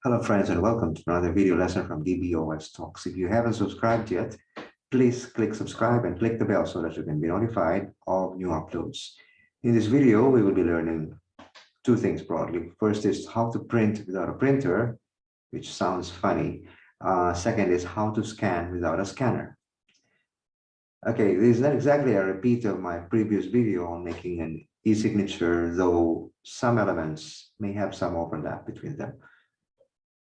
Hello friends and welcome to another video lesson from DBOS Talks. If you haven't subscribed yet, please click subscribe and click the bell so that you can be notified of new uploads. In this video, we will be learning two things broadly. First is how to print without a printer, which sounds funny. Second is how to scan without a scanner. Okay, this is not exactly a repeat of my previous video on making an e-signature, though some elements may have some overlap between them.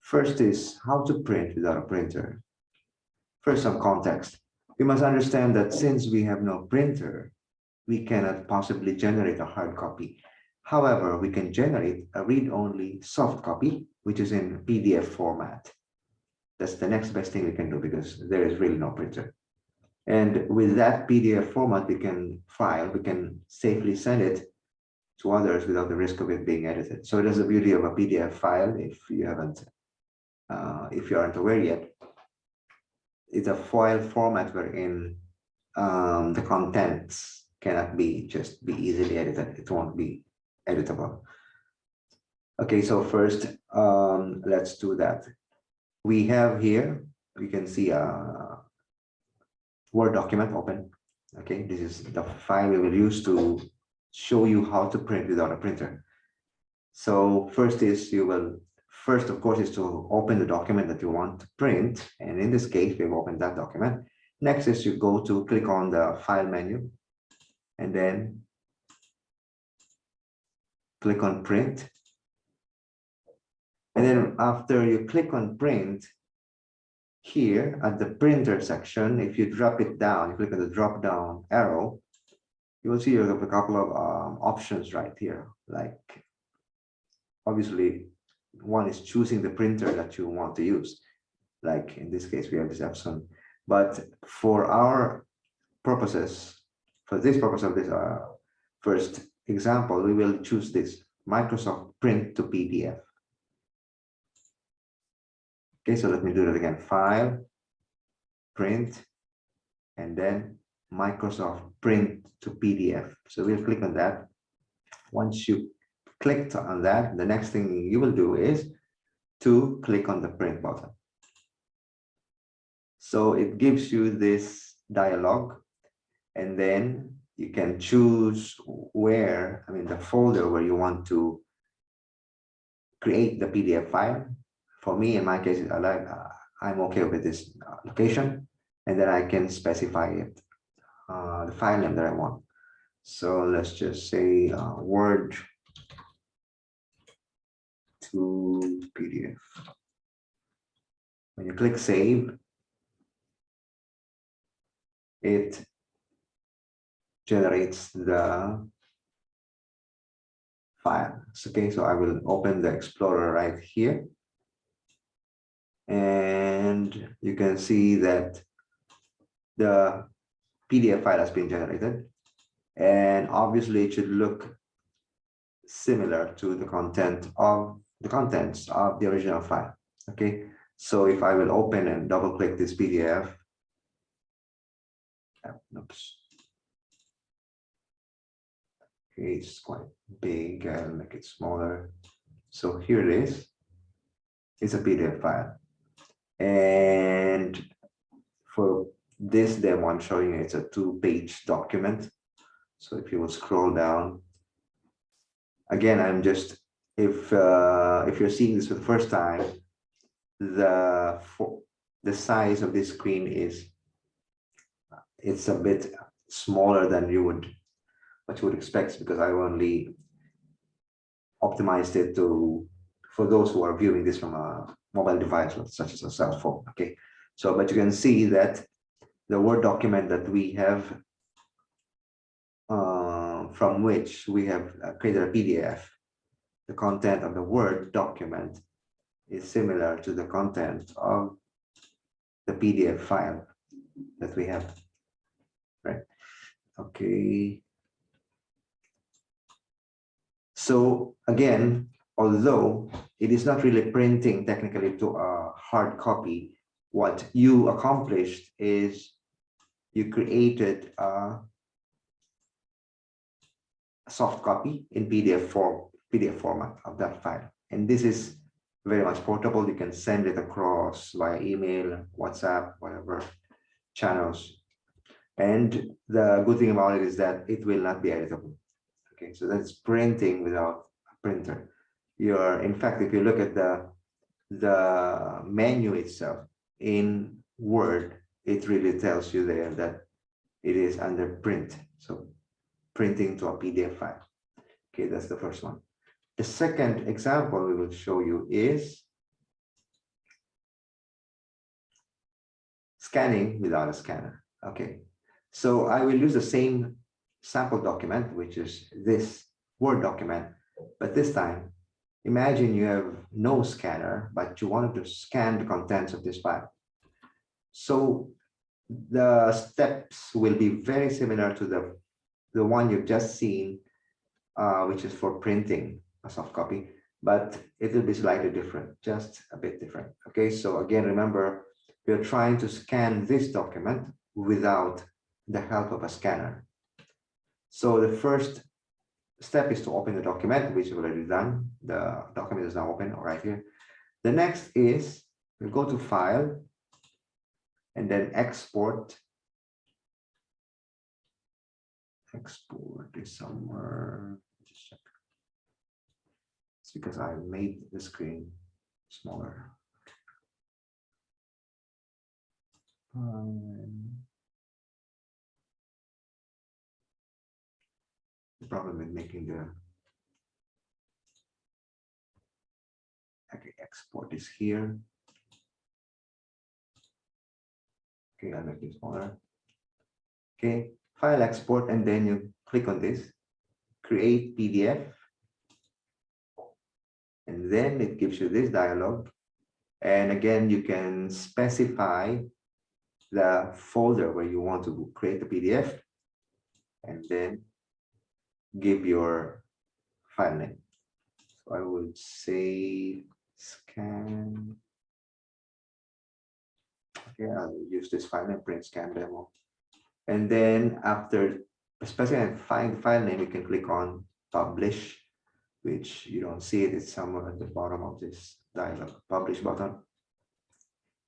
First is how to print without a printer. First, some context. We must understand that since we have no printer, we cannot possibly generate a hard copy. However, we can generate a read-only soft copy, which is in PDF format. That's the next best thing we can do because there is really no printer. And with that PDF format, we can safely send it to others without the risk of it being edited. So that's the beauty of a PDF file. If you aren't aware yet, it's a file format wherein the contents cannot be easily edited. It won't be editable. Okay, so first, let's do that. We have here, you can see a Word document open. Okay, this is the file we will use to show you how to print without a printer. So first, of course, is to open the document that you want to print. And in this case, we've opened that document. Next is you go to click on the file menu and then click on print. And then after you click on print, here at the printer section, if you drop it down, you click on the drop down arrow, you will see you have a couple of options right here. Like, obviously, one is choosing the printer that you want to use. Like in this case, we have this Epson. But for our purposes, for this purpose of this first example, we will choose this Microsoft Print to PDF. Okay, so let me do that again. File, print, and then Microsoft Print to PDF. So we'll click on that. Once you clicked on that, the next thing you will do is to click on the print button. So it gives you this dialog, and then you can choose the folder where you want to create the PDF file. For me, in my case, I'm okay with this location, and then I can specify it, the file name that I want. So let's just say Word to PDF. When you click save, it generates the file. Okay, so I will open the Explorer right here. And you can see that the PDF file has been generated. And obviously it should look similar to the contents of the original file. Okay, so if I will open and double click this PDF, oops. Okay, it's quite big. I'll make it smaller. So here it is. It's a PDF file. And for this demo, I'm showing you it's a 2-page document. So if you will scroll down, again, if you're seeing this for the first time, the size of this screen it's a bit smaller than what you would expect, because I only optimized it for those who are viewing this from a mobile device such as a cell phone. Okay, so but you can see that the Word document that we have from which we have created a PDF, the content of the Word document is similar to the content of the PDF file that we have, right? Okay. So again, although it is not really printing technically to a hard copy, what you accomplished is you created a soft copy in PDF format of that file. And this is very much portable. You can send it across via email, WhatsApp, whatever channels. And the good thing about it is that it will not be editable. Okay, so that's printing without a printer. In fact, if you look at the menu itself in Word, it really tells you there that it is under print. So printing to a PDF file. Okay, that's the first one. The second example we will show you is scanning without a scanner. Okay, so I will use the same sample document, which is this Word document, but this time, imagine you have no scanner, but you wanted to scan the contents of this file. So the steps will be very similar to the one you've just seen, which is for printing a soft copy, but it will be slightly different, just a bit different. Okay, so again, remember, we're trying to scan this document without the help of a scanner. So the first step is to open the document, which we've already done. The document is now open right here. The next is we'll go to File and then Export. Export is somewhere. Just check. It's because I made the screen smaller. The problem with making the export is here. Okay, I'll make it smaller. Okay, file export, and then you click on this, create PDF, and then it gives you this dialog. And again, you can specify the folder where you want to create the PDF, and then give your file name. So I would say scan. Okay, I'll use this file name, print scan demo. And then after specifying the file name, you can click on publish, which you don't see it. It's somewhere at the bottom of this dialog, publish button.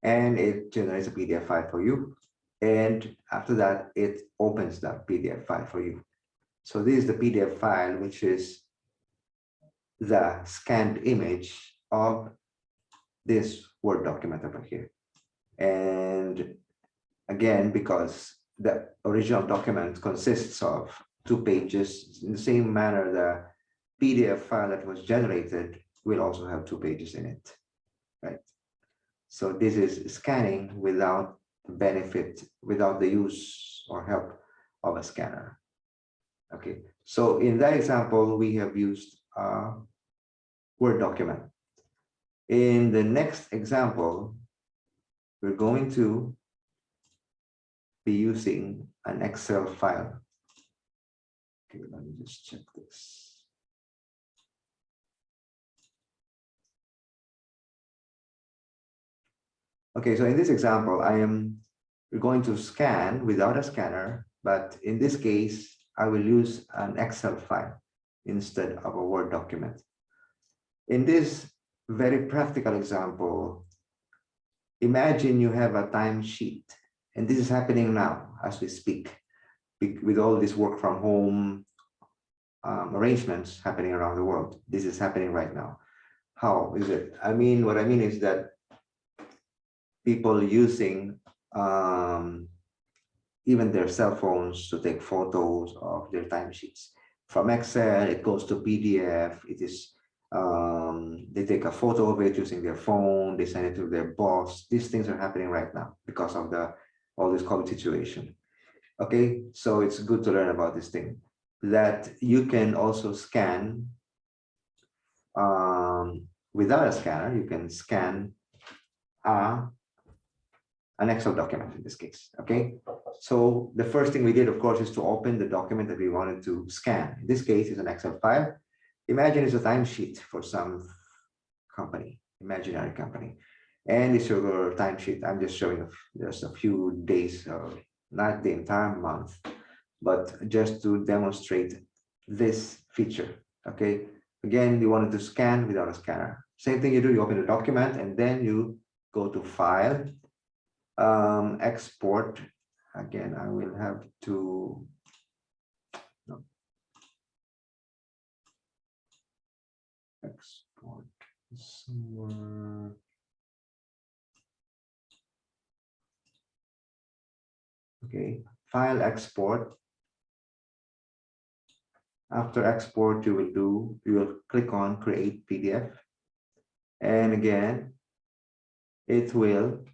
And it generates a PDF file for you. And after that, it opens that PDF file for you. So this is the PDF file, which is the scanned image of this Word document over here. And again, because the original document consists of 2 pages, in the same manner, the PDF file that was generated will also have 2 pages in it, right? So this is scanning without benefit, without the use or help of a scanner. Okay, so in that example, we have used a Word document. In the next example, we're going to be using an Excel file. Okay, let me just check this. Okay, so in this example, we're going to scan without a scanner, but in this case, I will use an Excel file instead of a Word document. In this very practical example, imagine you have a timesheet, and this is happening now as we speak, with all this work from home arrangements happening around the world. This is happening right now. How is it? I mean, what I mean is that people using even their cell phones to take photos of their timesheets. From Excel, it goes to PDF. It is they take a photo of it using their phone. They send it to their boss. These things are happening right now because of all this COVID situation. Okay, so it's good to learn about this thing, that you can also scan without a scanner. You can scan an Excel document in this case. Okay, so the first thing we did, of course, is to open the document that we wanted to scan. In this case, it's an Excel file. Imagine it's a timesheet for some company, imaginary company, and it's your timesheet. I'm just showing just a few days, not the entire month, but just to demonstrate this feature. Okay, again, you wanted to scan without a scanner. Same thing you do, you open the document and then you go to File, Export. Again, I will have to no, export somewhere. Okay, File, Export. After export, you will click on Create PDF. And again, it will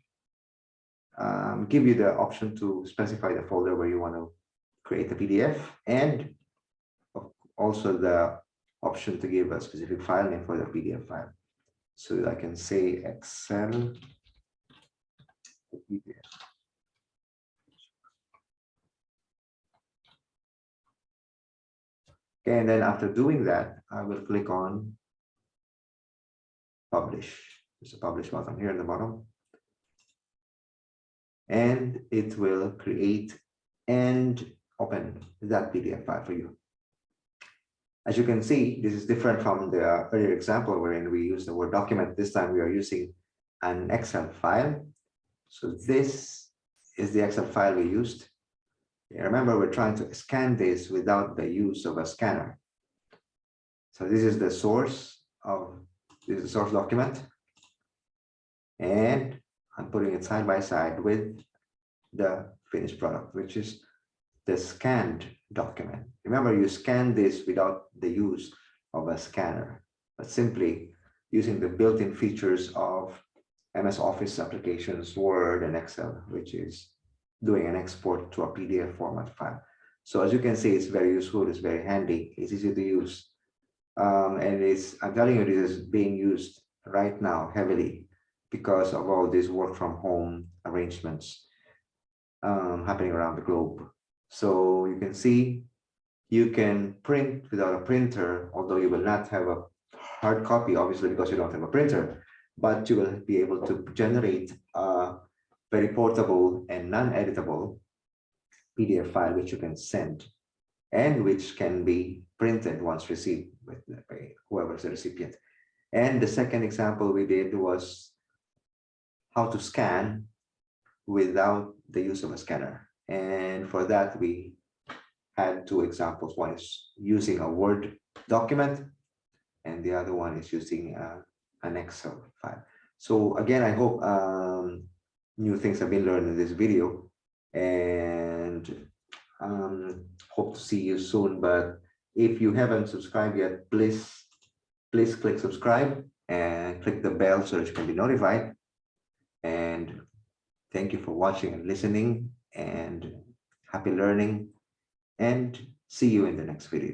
give you the option to specify the folder where you want to create the PDF, and also the option to give a specific file name for the PDF file. So I can say Excel PDF. Okay, and then after doing that, I will click on Publish. There's a Publish button here in the bottom. And it will create and open that PDF file for you. As you can see, this is different from the earlier example wherein we use the Word document. This time we are using an Excel file. So this is the Excel file we used. Remember, we're trying to scan this without the use of a scanner. So this is the source document. And I'm putting it side by side with the finished product, which is the scanned document. Remember, you scan this without the use of a scanner, but simply using the built-in features of MS Office applications, Word and Excel, which is doing an export to a PDF format file. So as you can see, it's very useful, it's very handy, it's easy to use. And I'm telling you, this is being used right now heavily because of all these work from home arrangements happening around the globe. So you can see, you can print without a printer, although you will not have a hard copy, obviously, because you don't have a printer, but you will be able to generate a very portable and non-editable PDF file, which you can send and which can be printed once received by whoever's the recipient. And the second example we did was how to scan without the use of a scanner. And for that, we had two examples. One is using a Word document, and the other one is using an Excel file. So again, I hope new things have been learned in this video, and hope to see you soon. But if you haven't subscribed yet, please click subscribe and click the bell so that you can be notified. And thank you for watching and listening, and happy learning, and see you in the next video.